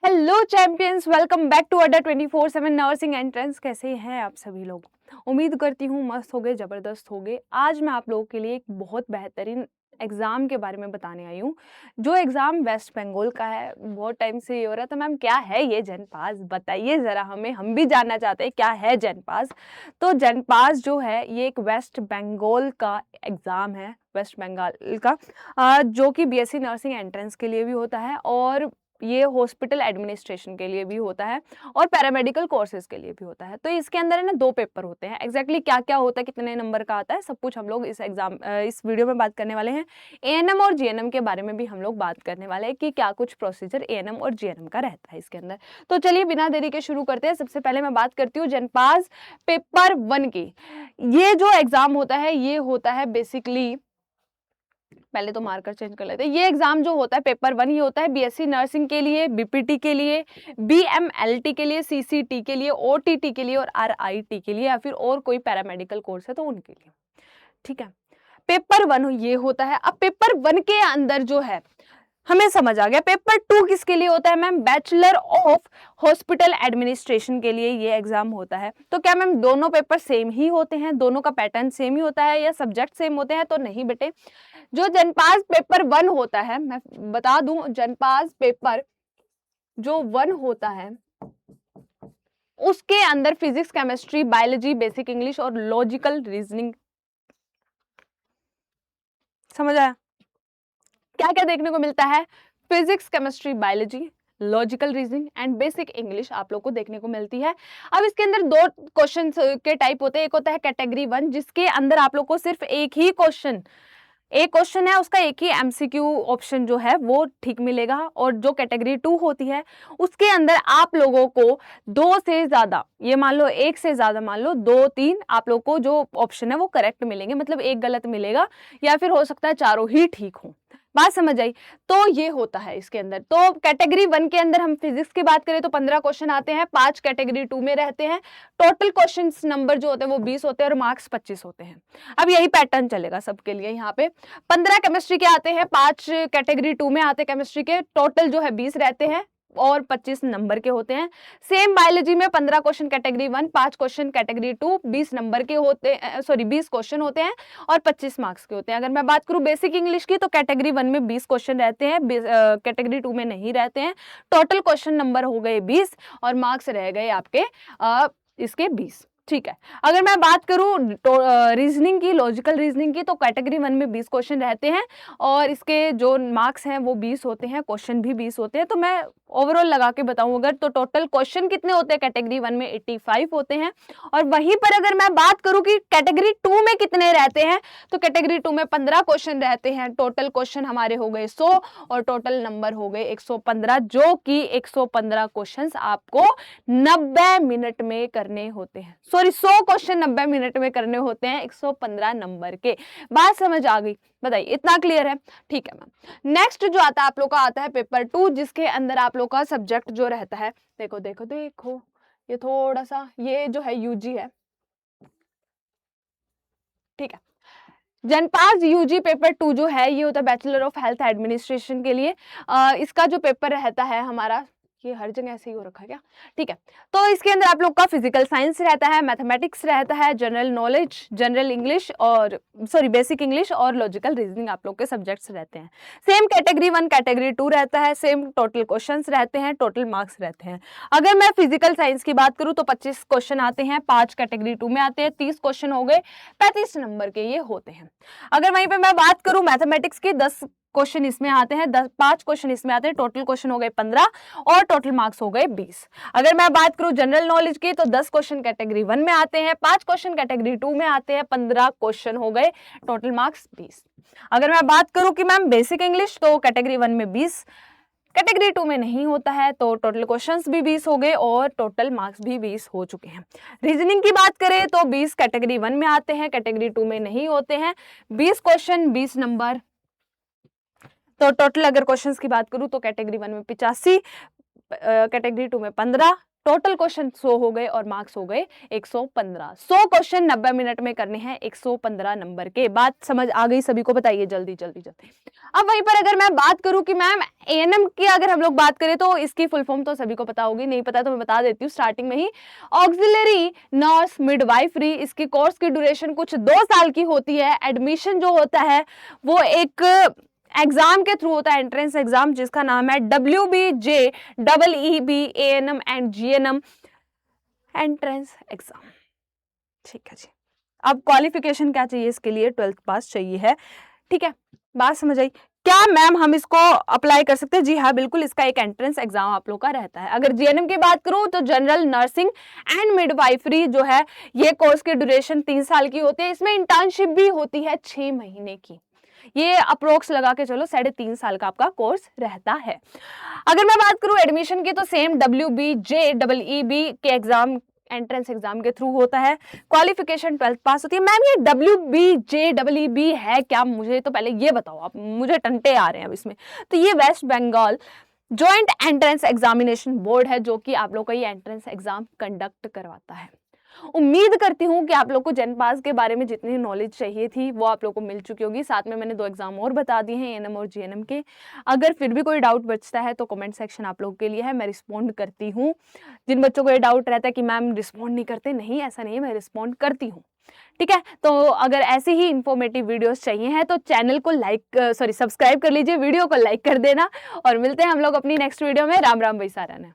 Hello champions, welcome back to Adda 24/7 nursing entrance. कैसे हैं आप सभी लोग? उम्मीद करती हूँ मस्त हो गए, ज़बरदस्त हो गए। आज मैं आप लोगों के लिए एक बहुत बेहतरीन एग्ज़ाम के बारे में बताने आई हूँ, जो एग्ज़ाम वेस्ट बंगाल का है। बहुत टाइम से ये हो रहा था, मैम क्या है ये जनपास, बताइए ज़रा हमें, हम भी जानना चाहते हैं क्या है जनपास। तो जनपास जो है ये एक वेस्ट बंगाल का एग्ज़ाम है, वेस्ट बंगाल का, जो कि बीएससी नर्सिंग एंट्रेंस के लिए भी होता है और ये हॉस्पिटल एडमिनिस्ट्रेशन के लिए भी होता है और पैरामेडिकल कोर्सेज के लिए भी होता है। तो इसके अंदर है ना 2 पेपर होते हैं। एग्जैक्टली क्या क्या होता है, कितने नंबर का आता है, सब कुछ हम लोग इस वीडियो में बात करने वाले हैं। एएनएम और जीएनएम के बारे में भी हम लोग बात करने वाले हैं कि क्या कुछ प्रोसीजर एएनएम और जीएनएम का रहता है इसके अंदर। तो चलिए बिना देरी के शुरू करते हैं। सबसे पहले मैं बात करती हूँ जनपास पेपर 1 की। ये जो एग्जाम होता है ये होता है बेसिकली, पहले तो मार्कर चेंज कर लेते हैं। ये एग्जाम जो होता है पेपर 1 ये होता है बीएससी नर्सिंग के लिए, बीपीटी के लिए, बीएमएलटी के लिए, सीसीटी के लिए, ओटीटी के लिए और आरआईटी के लिए, या फिर और कोई पैरामेडिकल कोर्स है तो उनके लिए। ठीक है, पेपर 1 ये होता है। अब पेपर 1 के अंदर जो है हमें समझ आ गया। पेपर 2 किसके लिए होता है ma'am? Bachelor of hospital administration के लिए ये एग्जाम होता है। तो क्या मैम दोनों पेपर सेम ही होते हैं, दोनों का पैटर्न सेम ही होता है या सब्जेक्ट सेम होते हैं? तो नहीं बेटे, जो जनपास पेपर 1 होता है, मैं बता दूं, जनपास पेपर जो 1 होता है उसके अंदर physics, chemistry, biology, basic English और लॉजिकल रीजनिंग, समझ आया? क्या क्या देखने को मिलता है? Physics, chemistry, biology, logical reasoning and basic English आप लोग को देखने को मिलती है। अब इसके अंदर 2 क्वेश्चन के टाइप होते हैं। एक होता है कैटेगरी 1 जिसके अंदर आप लोग को सिर्फ एक क्वेश्चन है, उसका एक ही एमसीक्यू ऑप्शन जो है वो ठीक मिलेगा। और जो कैटेगरी 2 होती है उसके अंदर आप लोगों को 2 से ज्यादा, ये मान लो 1 से ज्यादा, मान लो 2-3 आप लोग को जो ऑप्शन है वो करेक्ट मिलेंगे, मतलब एक गलत मिलेगा या फिर हो सकता है चारों ही ठीक हो। बात समझ आई? तो ये होता है इसके अंदर। तो कैटेगरी 1 के अंदर हम फिजिक्स की बात करें तो 15 क्वेश्चन आते हैं, 5 कैटेगरी 2 में रहते हैं। टोटल क्वेश्चन नंबर जो होते हैं वो 20 होते हैं और मार्क्स 25 होते हैं। अब यही पैटर्न चलेगा सबके लिए। यहाँ पे 15 केमिस्ट्री के आते हैं, 5 कैटेगरी 2 में आते हैं केमिस्ट्री के, टोटल जो है 20 रहते हैं और 25 नंबर के होते हैं। सेम बायोलॉजी में 15 question category 1, 5 question category 2, 20 number के होते हैं, 20 क्वेश्चन होते हैं और 25 मार्क्स के होते हैं। अगर मैं बात करूं बेसिक इंग्लिश की तो कैटेगरी 1 में 20 क्वेश्चन रहते हैं, कैटेगरी 2 में नहीं रहते हैं। टोटल क्वेश्चन नंबर हो गए 20 और मार्क्स रह गए आपके इसके 20। ठीक है, अगर मैं बात करूं रीजनिंग की, लॉजिकल रीजनिंग की, तो कैटेगरी 1 में 20 क्वेश्चन रहते हैं और इसके जो मार्क्स हैं वो 20 होते हैं, क्वेश्चन भी 20 होते हैं। तो मैं ओवरऑल लगा के बताऊं अगर, तो टोटल क्वेश्चन कितने होते हैं कैटेगरी 1 में? 85 होते हैं। और वहीं पर अगर मैं बात करूं कि कैटेगरी 2 में कितने रहते हैं, तो कैटेगरी 2 में 15 क्वेश्चन रहते हैं। टोटल क्वेश्चन हमारे हो गए 100 और टोटल नंबर हो गए 115, जो कि 115 क्वेश्चन आपको 90 मिनट में करने होते हैं। सॉरी, 100 क्वेश्चन 90 मिनट में करने होते हैं 115 नंबर के। बात समझ आ गई? बताइए, इतना क्लियर है? ठीक है मैम। नेक्स्ट जो आता है आप लोग का आता है पेपर 2 जिसके अंदर आप लोग का सब्जेक्ट जो रहता है, देखो देखो देखो, ये थोड़ा सा, ये जो है यूजी है। ठीक है, जनपास यूजी पेपर 2 जो है ये होता है बैचलर ऑफ हेल्थ एडमिनिस्ट्रेशन के लिए। इसका जो पेपर रहता है हमारा, ये हर जगह ऐसे ही हो रखा है क्या? ठीक है, तो इसके अंदर आप लोग का फिजिकल साइंस रहता है, मैथमेटिक्स रहता है, जनरल नॉलेज, जनरल इंग्लिश और बेसिक इंग्लिश और लॉजिकल रीजनिंग आप लोग के सब्जेक्ट्स रहते हैं। सेम कैटेगरी 1 कैटेगरी 2 रहता है, सेम टोटल क्वेश्चंस रहते हैं, टोटल मार्क्स रहते हैं। अगर मैं फिजिकल साइंस की बात करूं तो 25 क्वेश्चन आते हैं, 5 कैटेगरी 2 में आते हैं, 30 क्वेश्चन हो गए, 35 नंबर के ये होते हैं। अगर वहीं पे मैं बात करूं मैथमेटिक्स की, 10 क्वेश्चन इसमें आते हैं, 5 क्वेश्चन इसमें आते हैं, टोटल क्वेश्चन हो गए 15 और टोटल मार्क्स हो गए 20। अगर मैं बात करूं जनरल नॉलेज की तो 10 क्वेश्चन कैटेगरी 1 में आते हैं, 5 क्वेश्चन कैटेगरी 2 में आते हैं, 15 क्वेश्चन हो गए, टोटल मार्क्स 20। अगर मैं बात करूं कि मैम बेसिक इंग्लिश, तो कैटेगरी 1 में 20, कैटेगरी 2 में नहीं होता है, तो टोटल क्वेश्चंस भी 20 हो गए और टोटल मार्क्स भी 20 हो चुके हैं। रीजनिंग की बात करें तो 20 कैटेगरी 1 में आते हैं, कैटेगरी 2 में नहीं होते हैं, 20 क्वेश्चन 20 नंबर। तो टोटल अगर क्वेश्चंस की बात करूं तो कैटेगरी 1 में 85, कैटेगरी 2 में 15, टोटल क्वेश्चन 100 हो गए और मार्क्स हो गए 115। 100 क्वेश्चन 90 मिनट में करने हैं 115 नंबर के। बात समझ आ गई सभी को? बताइए जल्दी जल्दी जल्दी। अब वहीं पर अगर मैं बात करूं कि मैम एएनएम की अगर हम लोग बात करें तो इसकी फुल फॉर्म तो सभी को पता होगी, नहीं पता तो मैं बता देती हूँ स्टार्टिंग में ही। ऑक्सिलरी नर्स मिडवाइफरी, इसकी कोर्स की ड्यूरेशन कुछ 2 साल की होती है। एडमिशन जो होता है वो एक एग्जाम के थ्रू होता है, एंट्रेंस एग्जाम, जिसका नाम है WBJEEB ANM and GNM entrance exam. ठीक है जी। अब क्वालिफिकेशन क्या चाहिए इसके लिए? 12th पास चाहिए है। ठीक है, बात समझ आई? क्या मैम हम इसको अप्लाई कर सकते हैं? जी हाँ बिल्कुल, इसका एक एंट्रेंस एग्जाम आप लोग का रहता है। अगर जीएनएम की बात करूं तो जनरल नर्सिंग एंड मिडवाइफरी जो है, ये कोर्स की ड्यूरेशन 3 साल की होती है। इसमें इंटर्नशिप भी होती है 6 महीने की। ये अप्रोक्स लगा के चलो 3.5 साल का आपका कोर्स रहता है। अगर मैं बात करूं एडमिशन की तो सेम WBJEEB के एग्जाम, एंट्रेंस एग्जाम के थ्रू होता है। क्वालिफिकेशन 12th पास होती है। मैम ये WBJEEB है क्या? मुझे तो पहले ये बताओ आप, मुझे टंटे आ रहे हैं अब इसमें। तो ये West Bengal joint entrance examination board है जो कि आप लोग का ये एंट्रेंस एग्जाम कंडक्ट करवाता है। उम्मीद करती हूँ कि आप लोग को जनपास के बारे में जितनी नॉलेज चाहिए थी वो आप लोग को मिल चुकी होगी। साथ में मैंने 2 एग्जाम और बता दिए हैं, एएनएम और जीएनएम के। अगर फिर भी कोई डाउट बचता है तो कमेंट सेक्शन आप लोगों के लिए है, मैं रिस्पॉन्ड करती हूँ। जिन बच्चों को ये डाउट रहता है कि मैम रिस्पॉन्ड नहीं करते, नहीं ऐसा नहीं है, मैं रिस्पॉन्ड करती हूँ। ठीक है, तो अगर ऐसी ही इंफॉर्मेटिव वीडियोस चाहिए हैं तो चैनल को सब्सक्राइब कर लीजिए, वीडियो को लाइक कर देना, और मिलते हैं हम लोग अपनी नेक्स्ट वीडियो में। राम राम, वैसा रहना।